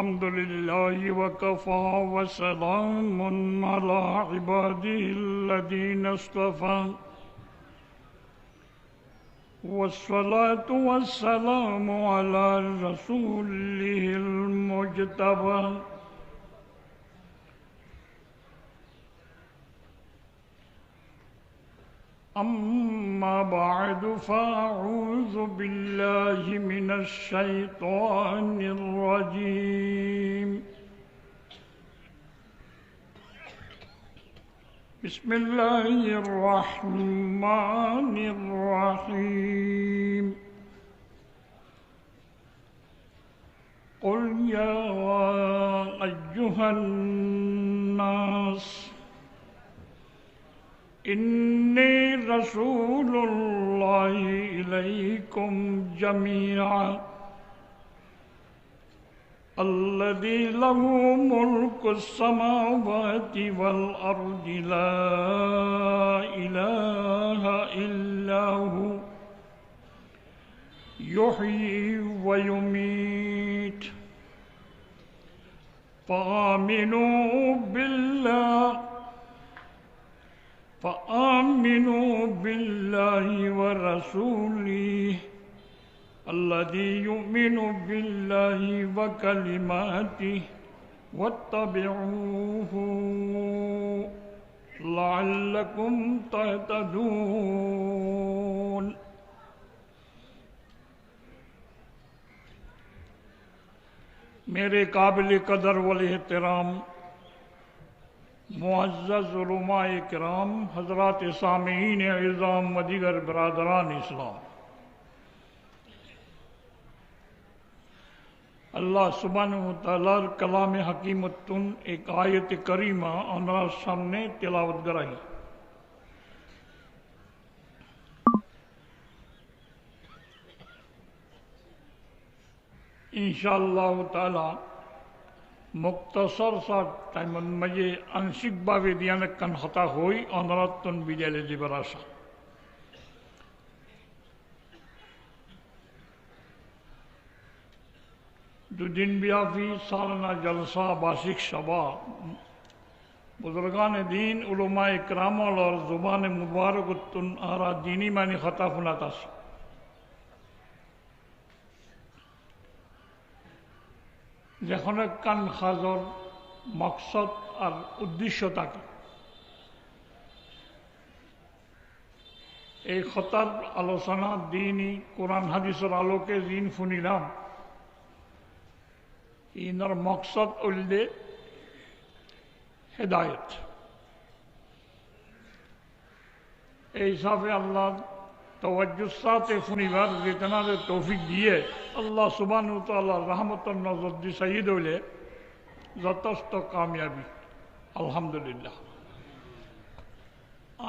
الحمد لله وكفى وسلام على عباده الذين اصطفى والصلاة والسلام على رسوله المجتبى أما بعد فأعوذ بالله من الشيطان الرجيم بسم الله الرحمن الرحيم قل يا أيها الناس إني رسول الله إليكم جميعا الذي له ملك السماوات والأرض لا إله إلا هو يحيي ويميت فآمنوا بالله ورسوله الذي يؤمن بالله وكلماته واتبعوه لعلكم تهتدون मेरे काबिल कदर वल एहतराम मुअज़्ज़ज़ उलमाए किराम हज़रात सामीईन इज़ाम व दीगर बरादरान इस्लाम, अल्लाह सुब्हानहु व तआलार कलाम हकीमतुन एक आयत करीमा हमारा सामने तिलावत कराई। इंशाअल्लाह ताला मुख्तसर सा टाइम मजे आंशिक भावे दियान कन खता होई अनरतन बिजले दिबरासा दो दिन व्यापी सालाना जलसा वार्षिक सभा बुजुर्गान दीन उलमाए करामल और जुबान मुबारकतुन आरा दीनी मानी खता फुनातासी যেখানে কান খাজর মকসদ আর উদ্দেশ্য থাকে এই খতার আলোচনা দিনই কোরআন হাদিসের আলোকে দিন শুনিলাম ইনার মকসদ উল্লে হেদায়েত। এই হিসাবে আল্লাহ तवज्जुह साथे फुनिबार जितना दे तौफीक दिए अल्लाह सुब्हानहु व तआला रहमतुन नजर दी शहीद होले যথেষ্ট कामयाबी अल्हम्दुलिल्लाह।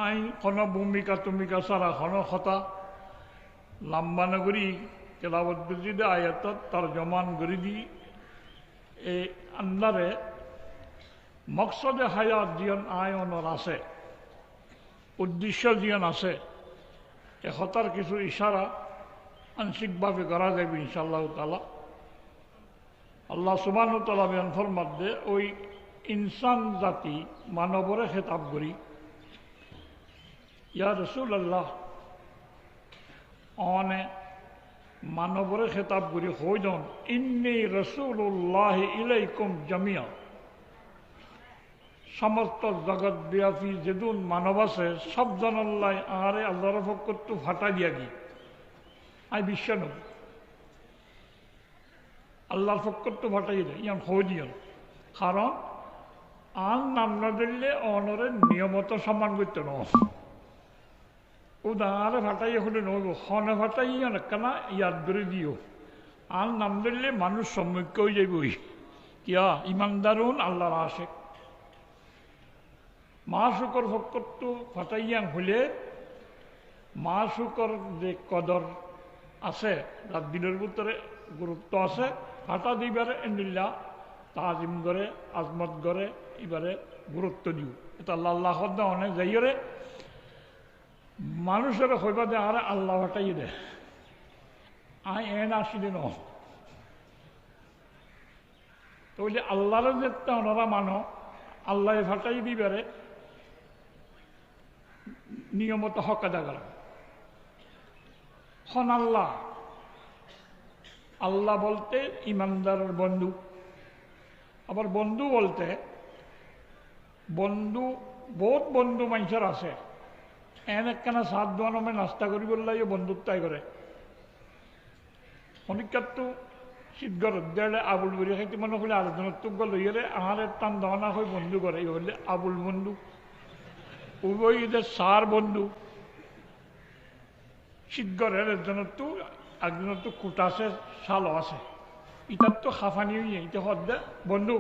आई कोनो भूमिका तुमिका सारा कोनो खता लम्बा नगरी तिलावत बिजिदे आयत तर्जमान गरी दी ए अंदरे मकसद हयात जियन आयनर आछे उद्देश्य जियन आछे हतार किछु इशारा आंशिक भावे करा जाए इंशाअल्लाह ताला। अल्लाह सुब्हानहु व तआला बयान फरमाते ओई इंसान जाति मानवरे खिताब करी या रसूल अल्लाह आने मानवरे खिताब करी हो जान इन्नी रसूलुल्लाह इलैकुम जमिया समस्त जगत व्यापी जेदुन मानव আছে सब जनल्लाई आरे अल्लाहर पक्षतु फाटा दिया गई आई বিশ্ব নব আল্লাহর পক্ষতু ফাটাই দেয় ইয়ান হো দিয়ন কারণ আন নাম না দিলে অনরে নিয়মত সম্মান করতে ন উদারে ফাটাই হলে নব হনে ফাটাই ইয়ান কেনা ইয়াদ করে দিও আন নাম দিলে মানুষ সম্মুখ হয়ে যাবই কিয়া ইমানদারুন আল্লাহর আশিক माशुकर फक्कतु फाटाइयां हले माशुकर जे कदर आछे तार दिलेर भितरे गुरुत्व आछे फाटा दिबारे इन्दिल्ला ताजिम करे आजमत करे एबारे गुरुत्व दिও এটা আল্লাহ দাওনে যাইরে মানুষের হইবা দে আর আল্লাহ ফাটাই দে আই এন আসিলে ন ওই যে আল্লাহর যেটা ওনারা মানো আল্লাহ ফাটাই দিবারে নিয়মত হক আদা করা হন আল্লাহ। আল্লাহ বলতে ইমানদারের বন্ধু, আবার বন্ধু বলতে বন্ধু বহুত বন্ধু মানুষের আছে এন একখানা সাত দোয়া নামে নাস্তা করি বললে বন্ধুত্বাই করে অনেকটা শীতগর দেড়ে আবুল বলি খাইতে মনে করলে আলোচনার তুক লইয়ারে আমার টান দহনা হয়ে বন্ধু করে বললে আবুল বন্ধু উভয় ঈদের সার বন্ধু শীতগরের একজনের তো একজনের তো কুটাছে শালও আছে ইটার তো হাফানি হইয়ে ইটা হদ্দে বন্ধু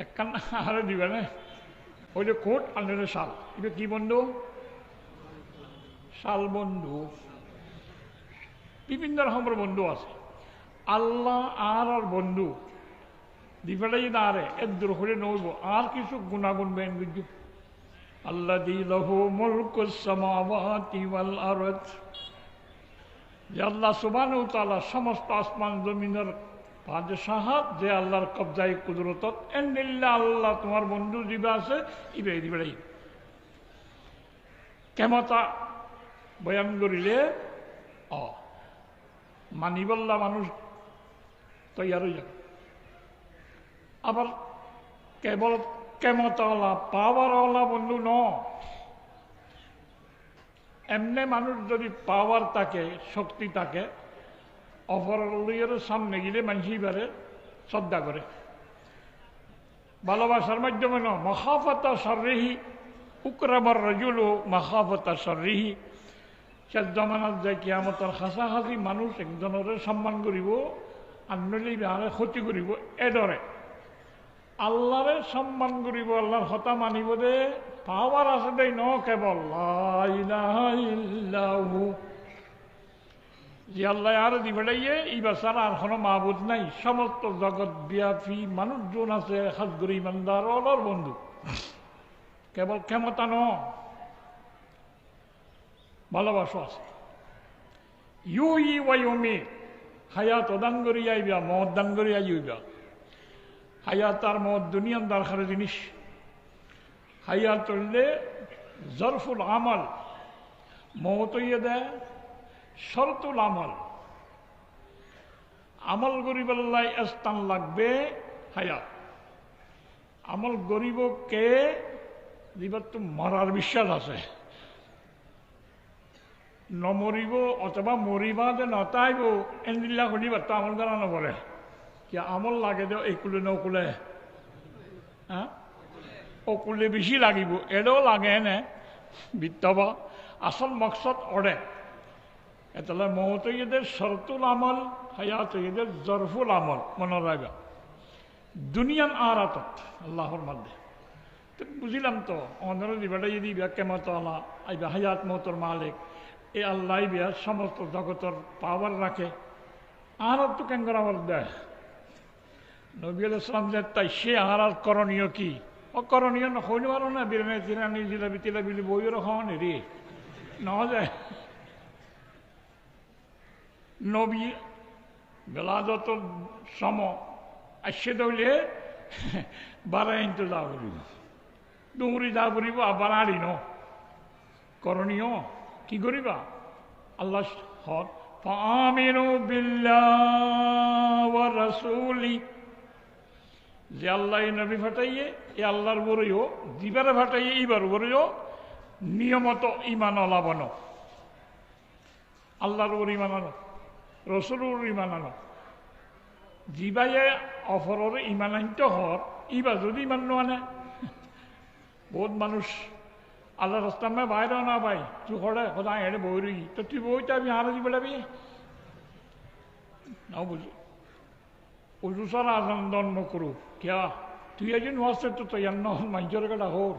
একখান আরে দিবে না ওই যে কোট আনলে শাল এটা কি বন্ধু শাল বন্ধু বিভিন্ন রকমের বন্ধু আছে আল্লাহ আর বন্ধু দিবেলাই না আরে এর দূর করে নইব আর কিছু গুণাগুণ বেন বুঝু আল্লাযী লাহু মুলকুস সামাওয়াতি ওয়াল আরদ যে আল্লাহ সুবহানাহু ওয়া তাআলা সমস্ত আসমান জমিনের বাদশাহত যে আল্লাহর কবজায় কুদরতত এন্দিল্লা আল্লাহ তোমার বন্ধু দিবে আছে ইবে দিবেলাই কেমতা বয়ান করিলে মানিবল্লা মানুষ তৈয়ার হয়ে যাবে আবার কেবল কেমতওয়ালা পাওয়ারওয়ালা বন্ধু ন এমনি মানুষ যদি পাওয়ার থাকে শক্তি থাকে অপরের সামনে গেলে মানুষই বারে শ্রদ্ধা করে ভালোবাসার মাধ্যমে ন মাখাফতা শররিহি উকরামার রাজুলু মাখাফতা শররিহি শেষ জমানাত যায় কিয়ামতের হাসাহাসি মানুষ একজনের সম্মান করিব আনলি আরে ক্ষতি করিব এদরে আল্লাহরে সম্মান করিব আল্লাহর হতা মানিব দে পাওয়ার আছে দেই ন কেবল লা ইলাহা ইল্লাহু যে আল্লাহ আর দিবেড়াইয়ে এই বাসার আর কোনো মাহবুদ নাই সমস্ত জগৎ ব্যাপী মানুষজন আছে খাস করে ইমানদার অলর বন্ধু কেবল ক্ষমতা ন ভালোবাসা আছে ইউই ওয়াইমি হায়াত দান করি আইবা মদ দান করি আইবা হায়াত আর মদ দুনিয়ার দরকার জিনিস হায়াত হইলে জরফুল আমল মত হইয়ে দেয় শরতুল আমল আমল গরিবাল্লাই স্থান লাগবে হায়াত আমল গরিব কে দিবার তো মরার বিশ্বাস আছে নমরিব অথবা মরিবা যে নতাইব এনদিল্লা শুনিবার তো আমল করা নবলে কি আমল লাগে দেও একুলে নকুলে হ্যাঁ অকুলে বেশি লাগিব এটাও লাগে নে বিত্তবা আসল মকসদ অড়ে এতলে মত ইয়েদের শরতুল আমল হায়াত ইয়েদের জরফুল আমল মনে রাখবা দুনিয়ান আরাতত আল্লাহর মধ্যে তো বুঝিলাম তো অন্যরা দিবাটা যদি ব্যাখ্যা মতো আল্লাহ আইবা হায়াত মতর মালিক এ আল্লাহ বিয়া সমস্ত জগতের পাওয়ার রাখে আর তো কেন করা দেয় নবী আলাইহিস সালাম যে তাই সে আর করণীয় কি অকরণীয় নখনি পারো না বিরিয়ানি তিরানি জিলাপি তিলাপি বইয়ের খাওয়ানি রে না যায় নবী বেলাদত সম আসছে দৌলে বারাইনতে যা করিব ডুঙরি যা করিব আবার আড়ি ন করণীয় কি করিবা আল্লাহ হক ফাআমিনু বিল্লাহি ওয়া রাসূলি যে আল্লাহ নবী ফাটাইয়ে এ আল্লাহর বড়ইও দিবারে ফাটাইয়ে এইবার বড়ইও নিয়মত ইমান অলাবন আল্লাহর বড় ইমান আনো রসুলের ইমান আনো জিবাইয়ে অফরের ইমান আনতে হর ইবা যদি ইমান আনে বহুত মানুষ আল্লাহ রাস্তামে বাইরে না ভাই তুই হরে সদায় হেঁটে বই রই তো তুই বইতে আমি হারে দিব লাগবি নাও বুঝু উজু সারা আনন্দন নকরু কিয়া তুই একজন হচ্ছে তো তৈয়ার নহল মানুষের কাটা হর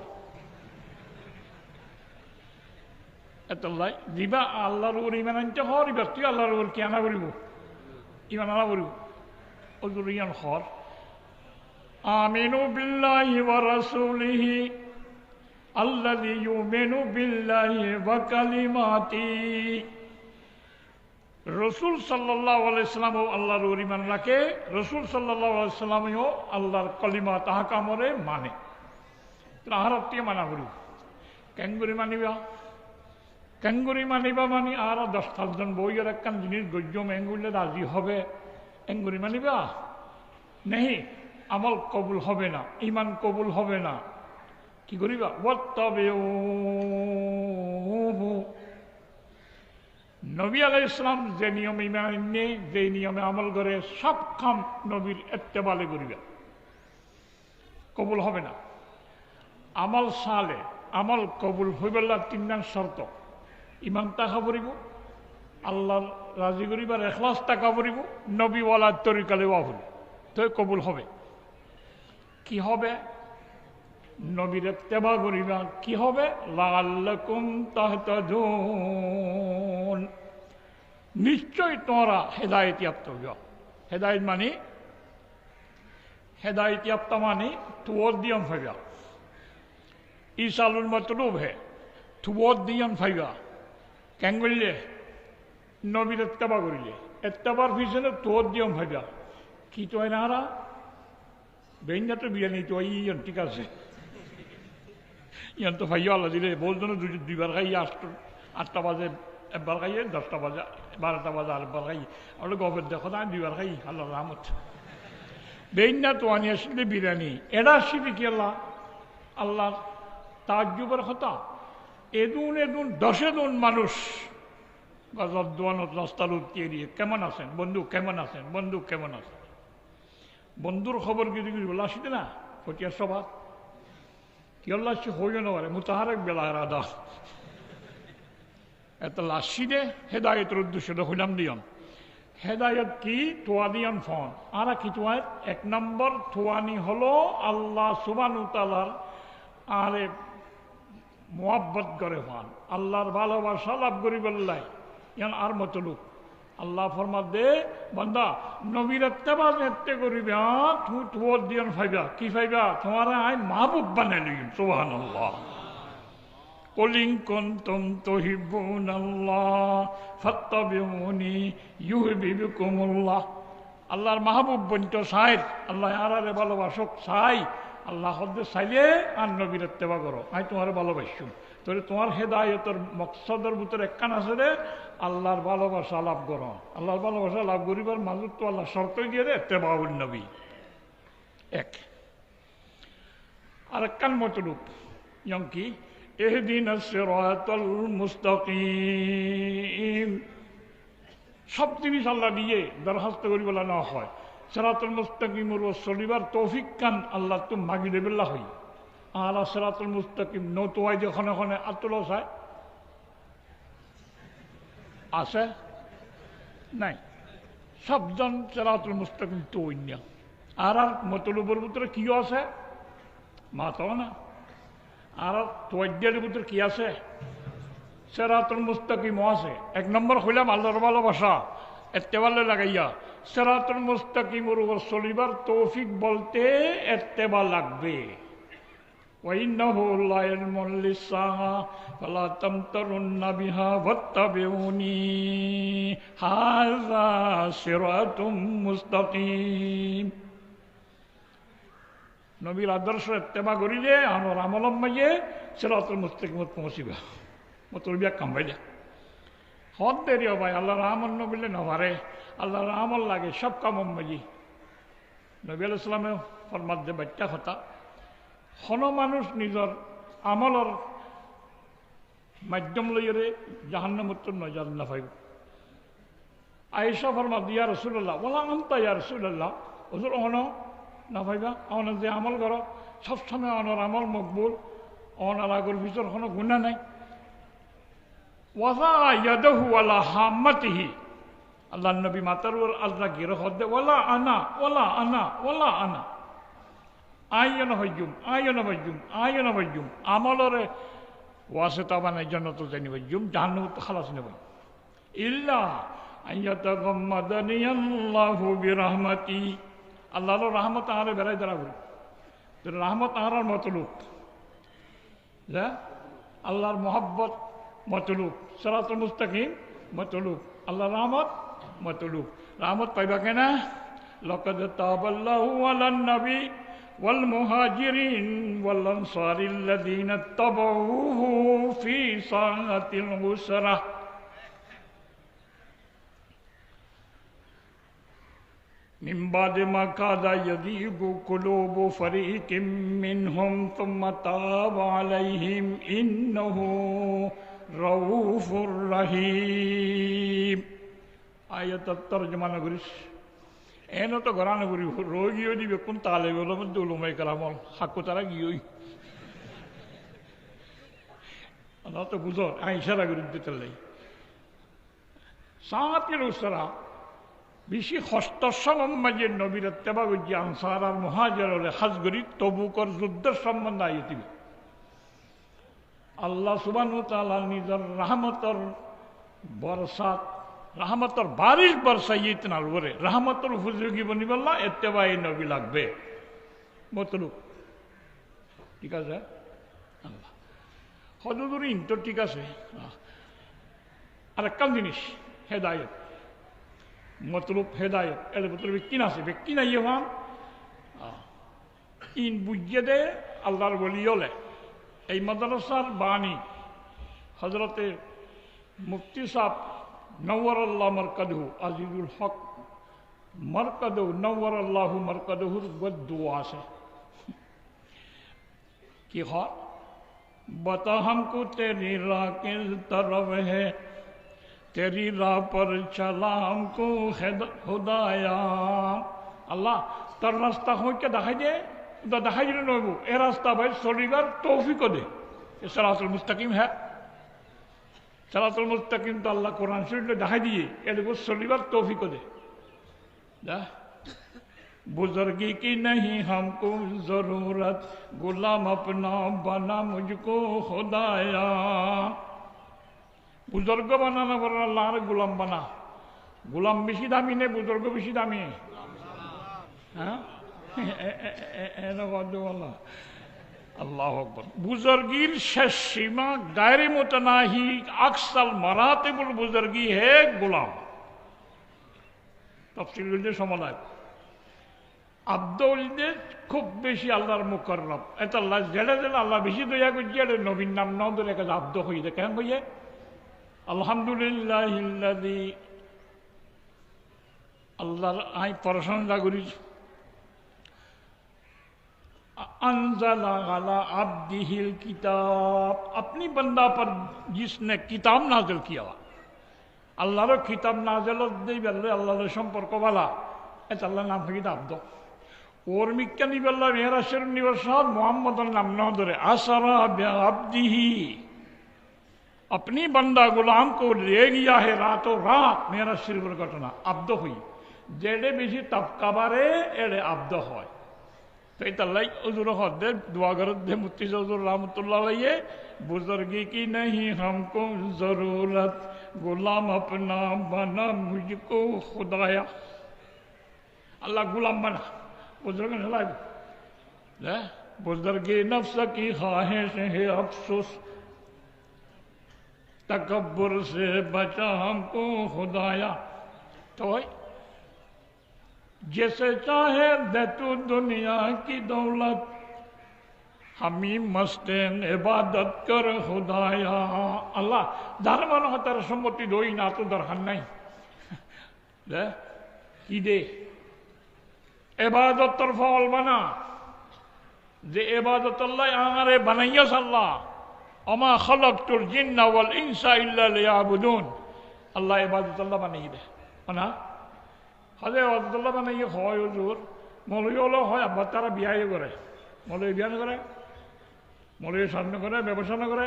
এত লাই দিবা আল্লাহর উপর ইমান আনতে হর এবার তুই আল্লাহর উপর কি আনা করিব ইমান আনা করিব ওজুর ইয়ান হর আমিনু বিল্লাহি ওয়া রাসূলিহি আল্লাযী ইউমিনু বিল্লাহি ওয়া কালিমাতি রসুল সাল্লাল্লাহু আলাইহি সাল্লাম ও আল্লাহর ইমান রাখে, রসুল সাল্লাল্লাহু আলাইহি সাল্লামেও আল্লাহর কলিমা তাহাকামরে মানে। আহারটি মানা করি ক্যাঙ্গুরি মানিবা, ক্যাঙ্গুরি মানিবা মানে আর 10,000 বইয়ের একখান জিনিস গজ্য মেঙ্গুলে রাজি হবে, এঙ্গুরি মানিবা নেই, আমল কবুল হবে না, ইমান কবুল হবে না। কি করিবা? নবী আলাইহিস সালাম যে নিয়মে ইমান নিয়ে, যে নিয়মে আমল করে, সব কাম নবীর ইত্তেবালে করিবা, কবুল হবে না। আমল সালে, আমল কবুল হইবার 3 শর্ত। ইমান টাকা পড়িব, আল্লাহর রাজি করিবার এখলাস টাকা পড়িব, নবীওয়ালার তরিকালে হইব, তো কবুল হবে। কি হবে? নবীর ইত্তেবা করিবা। কি হবে? লাআল্লাকুম তাহতাদুন, নিশ্চয় তোমরা হেদায়েত প্রাপ্ত হইবা। হেদায়েত মানে, হেদায়েত প্রাপ্ত মানে তুওয়াদ্দিয়ান হইবা। ইসালুল মতলুব হে তুওয়াদ্দিয়ান হইবা। কেন করিলে? নবীর ইত্তেবা করিলে, ইত্তেবার পিছনে তুওয়াদ্দিয়ান হইবা। কি তো এনারা বেইনা তো বিরিয়ানি তো ইয়ন ঠিক আছে, ইয়ান তো ভাইয়া আল্লাহ দিলে বলতো দুইবার খাই, 8টা বাজে একবার খাইয়ে, 10টা বাজে 12টা বাজে আরেকবার খাই, আমরা গভের দেখো না দুইবার খাই, আল্লাহ রহমত। বেইনা তো আনি আসলে বিরিয়ানি এরা শিবি কি আল্লাহ আল্লাহ তাজ্জুবের কথা। এদুন 10 মানুষ গজব দোয়ানত রাস্তার উঠিয়ে দিয়ে, কেমন আছেন বন্ধু, কেমন আছেন বন্ধু, কেমন আছেন বন্ধুর খবর কিছু কিছু বলে আসিতে না ফটিয়ার সভা কি আল্লাহ হইও না পারে মুতাহারেক বেলা রাধা এত লাসি দে হেদায়তের উদ্দেশ্য হইলাম দিয়ন। হেদায়ত কি? তোয়া দিয়ন ফোন আর কি তোমার 1 নম্বর থোয়ানি হলো আল্লাহ সুবহানাহু ওয়া তাআলার আরে মোহাব্বত করে ফান, আল্লাহর ভালোবাসা লাভ করি বললাই ইয়ান আর মতলুক। আল্লাহ ফরমা দে বান্দা নবীর ইত্তেবা যেতে করিবে, তুমি তোয়ার দিয়ন ফাইবা। কি ফাইবা? তোমার আই মাহবুব বানাই লইম। সুবহানাল্লাহ। কুল ইন কুনতুম তুহিব্বুনাল্লাহ ফাত্তাবিউনি ইউহিব্বুকুমুল্লাহ। আল্লাহর মাহবুব বন্ত চাই, আল্লাহ আরে ভালোবাসক চাই, আল্লাহ হদ্দে চাইলে আর নবীর ইত্তেবা করো, আমি তোমার ভালোবাসি। তাহলে তোমার হেদায়তের মকসদের ভিতরে একখান আছে রে আল্লাহর ভালোবাসা লাভ করো। আল্লাহর ভালোবাসা লাভ করিবার মাজুর তো আল্লাহ শর্ত দিয়ে রে ইত্তেবাউন নবী এক। আর একখান মতলুব ইয়ং কি? ইহদিনাস সিরাতাল মুস্তাকিম। সব জিনিস আল্লাহ দিয়ে দরখাস্ত করি বলা না হয়, সিরাতুল মুস্তাকিমর চলিবার তৌফিক কান আল্লাহ তো মাগি দেবেল্লা হই। আর সিরাতুল মুস্তাকিম নতুয়াই যখন ওখানে আত্মল চায় আছে নাই, সবজন সিরাতুল মুস্তাকিম তো অন্য। আর মতলুবের ভিতরে কি আছে? মাতাও না। আর তোয়াজ্যের ভিতরে কি আছে? সিরাতুল মুস্তাকিম আছে। 1 নম্বর হইলাম আল্লাহর ভালোবাসা ইত্তেবালে লাগাইয়া। সিরাতুল মুস্তাকিমের উপর চলিবার তৌফিক বলতে ইত্তেবা লাগবে। ওয়াইন্নাহু লাইলমুল লিসাআ ফালা তামতারুন্না বিহা ওয়াত্তাবিউনি হাযা সিরাতুম মুস্তাকিম। নবীর আদর্শ ইত্তেবা করিলে আমার আমলম মাইয়ে সিরাতুল মুস্তাকিমত পৌঁছিবা। মতলবিয়া কামাইলে হদ দেরি ভাই আল্লাহর আমল নবিলে নভারে, আল্লাহর আমল লাগে সব কাম মাঝি। নবী আলাইহিস সালামে ফরমাত যে বাচ্চা কথা হন মানুষ নিজের আমলের মাধ্যম লইরে জাহান্নামত নজাত না পাইব। আয়েশা ফরমাত ইয়া রাসূলুল্লাহ ওয়ালা আনতা ইয়া রাসূলুল্লাহ, হুজুর অন না পাইবা, অন যে আমল করো সবসময় অনর আমল মকবুল, অনার আগর ভিতর কোনো গুনাহ নাই। ওয়াজা ইয়াদাহু আলা হাম্মাতিহি, আল্লাহ নবী মাতার ওর আল্লাহ গিরহ হদ্দে ওয়ালা আনা ওয়ালা আনা ওয়ালা আনা আয়ন হইজুম আয়ন হইজুম আয়ন হইজুম। আমলরে ওয়াসিতা বানাই জান্নাত জানি হইজুম, জাহান্নাম তো খালাস নেব। ইল্লা আইয়াতাগাম্মাদানি আল্লাহু বিরহমাতি, আল্লাহর রহমত আরে বেড়াই দাঁড়াবো। রহমত আহার মতলুব আল্লাহর মোহাব্বত মতলুব, সিরাতুল মুস্তাকিম মতলুব। আল্লাহ রহমত মতলুব রহমত পাইবা কেনা লাকাদ তাবাল্লাহু আলান নবী ওয়াল মুহাজিরিন ওয়াল আনসারিল্লাযীনা তাবাউহু ফি সাআতিল উসরা من بعد ما كاد يزيغ قلوب فريق منهم ثم تاب عليهم إنه رؤوف رحيم آية الترجمة نقولش أنا تو غران نقولي روجي ودي بكون طالب علم دولو ما يكلامون حكو ترى جيوي أنا تو بزور عائشة نقولي بتللي ساعات الأسرة বেশি হস্তসলম মাঝে নবীর তেবা গজ্জি আনসার আর মুহাজিররে হাজগরি তবুকর যুদ্ধের সম্বন্ধে আইয়ে দিবে আল্লাহ সুবহানাহু ওয়া তাআলা নিজের রহমতর বরসাত রহমতর বারিশ বরসাইয়ে তিনার উপরে রহমতর উপযোগী বনিবল্লা এত্তেবাই নবী লাগবে মতলব ঠিক আছে আল্লাহ হদুদুর ইনতো ঠিক আছে আর একটা জিনিস হেদায়েত মতলব হেদায়ত এর মতলব কি আছে ব্যক্তি নাই হন ইন বুঝিয়ে দে আল্লাহর বলিয়লে এই মাদ্রাসার বাণী হজরতে মুফতি সাহেব নওয়ারাল্লাহ মারকাদহু আজিজুল হক মারকাদহু নওয়ারাল্লাহু মারকাদহুর দোয়া আছে কি হয় बता हमको तेरी राह किस तरफ है तेरी राह पर चला हमको खुदाया अल्लाह तर रास्ता हो के दिखाई दे दिखाई दे नबू ए रास्ता भाई सोलीगर तौफीक दे ये सिरातुल मुस्तकीम है सिरातुल मुस्तकीम तो अल्लाह कुरान शरीफ में दिखाई दिए ये देखो सोलीगर तौफीक दे बुजुर्गी की नहीं हमको जरूरत गुलाम अपना बना मुझको खुदाया बुजुर्ग बनाना पर अल्लाह गुलाम बना गुलाम बेशी दामी ने बुजुर्ग बेशी दामी अल्लाह अकबर बुजुर्गीर शेष सीमा गायरे मुतनाही अक्सल मरातिबुल बुजुर्गी है गुलाम तफसील समालाय আব্দুলদের খুব বেশি আল্লাহর মুকররব এটা আল্লাহ জেলে জেলে আল্লাহ বেশি দয়া করছে নবীর নাম নাও ধরে কাছে আব্দ হয়ে যায় কেন হয়ে আলহামদুলিল্লাহিল্লাযী আল্লাহর আই প্রশংসা করি अनज़ला अला अब्दिहिल किताब अपनी बंदा पर जिसने किताब नाज़िल किया अल्लाहर किताब नाज़िल अल्लाहर সম্পর্ক वाला এটা আল্লাহর নাম কি আব্দ और मिक्का निबल्ला मेरा शर निवसाद मोहम्मद नाम न धरे असरा बिअब्दिही अपनी बंदा गुलाम को ले गया है रातों रात मेरा सिर घटना अब्द हुई जेडे बेशी तबका बारे एडे अब्द হয় तो इतल्लाई हुजूर हदे दुआ कर दे मुफ्ती हुजूर रहमतुल्लाह अलैहि बुजुर्गी की नहीं हमको जरूरत गुलाम अपना बना मुझको खुदाया अल्लाह गुलाम बना बुजुर्ग बुजुर्गी नफ्स की ख्वाहिश है अफसोस तकब्बुर से बचा हमको खुदाया तो जैसे चाहे दे तू दुनिया की दौलत हमी मस्तेन इबादत कर खुदाया अल्लाह धर्मान हतार सम्पत्ति दोई ना तो दरखान नहीं की दे इबादत तरफा बना जे इबादत अल्लाह आंगारे बनाइया सल्ला अमा खलक़तुल जिन्ना वल इंसा इल्ला लियाबुदून अल्लाह इबादत अल्लाह बनाई दे ना हजे इबादत अल्लाह बनाइए হয় হুজুর মৌলভী হলো হয় আব্বা তারা বিয়ে করে মৌলভী বিয়ে করে মৌলভী সামনে করে ব্যবসা না করে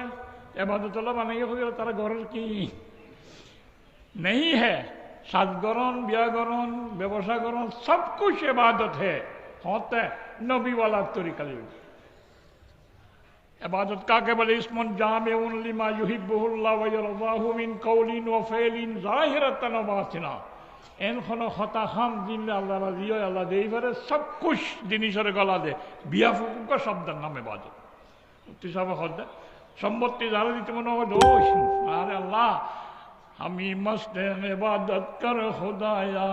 इबादत अल्लाह बनाइए हो तारा घर की नहीं है साजगरण ब्यागरण व्यवसाय गरण सब कुछ इबादत है होता है नबी वाला तरीका इबादत का केवल इस्मुन जामिउन लिमा युहिब्बुहुल्लाह व यरज़ाहु मिन कौलिन व फ़इलिन ज़ाहिरतन व बातिना एन खनो खता हम दिन अल्लाह राजी हो अल्लाह देई पारे सब कुछ जिनिसर गला दे बिया फुकुक का शब्द नाम इबादत तिसाब हद সম্পত্তি যারা দিতে মনে হয় দোষ আরে আল্লাহ हमी मस्त इबादत कर खुदाया,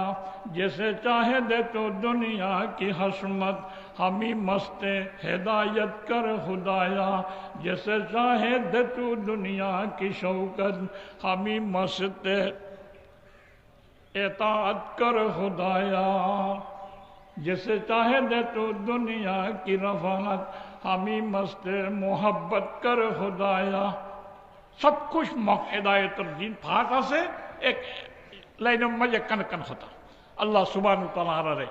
जैसे चाहे दे तो दुनिया की हसमत। हमी मस्त हिदायत कर खुदाया, जैसे चाहे दे तो दुनिया की शौकत। हमी मस्त इताअत कर खुदाया, जैसे चाहे दे तो दुनिया की रफ़ात। हमी मस्त मोहब्बत कर खुदाया, सब कुछ हिदायतर दिन फाट আছে এক লাইনের মাঝে কান কান কথা। আল্লাহ সুবহানাহু ওয়া তাআলা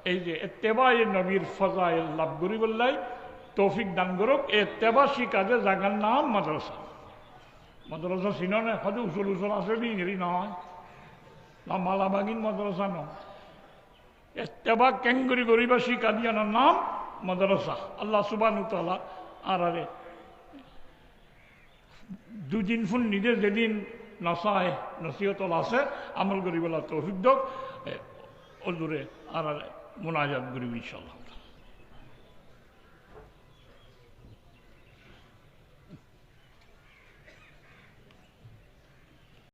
এই যে ইত্তেবায়ে নবীর ফজাইল লাভ করি বললাই তৌফিক দান করুক। ইত্তেবা শিকাজে জায়গার নাম মাদ্রাসা। মাদ্রাসা চিননে হয়তো উসুল উসুল আছে বিঙেরি নয় না, মালাবাগিন মাদ্রাসা নয়। ইত্তেবা কেঙ্গুরি গরিবা শিকাদিয়ানোর নাম মাদ্রাসা। আল্লাহ সুবহানাহু ওয়া তাআলা আরারে দুদিন ফুন নিজে যেদিন নসায় নসিহতল আছে আমল করি বলা তৌফিক দক ওদূরে আর মোনাজাত করিব ইনশাল্লাহ।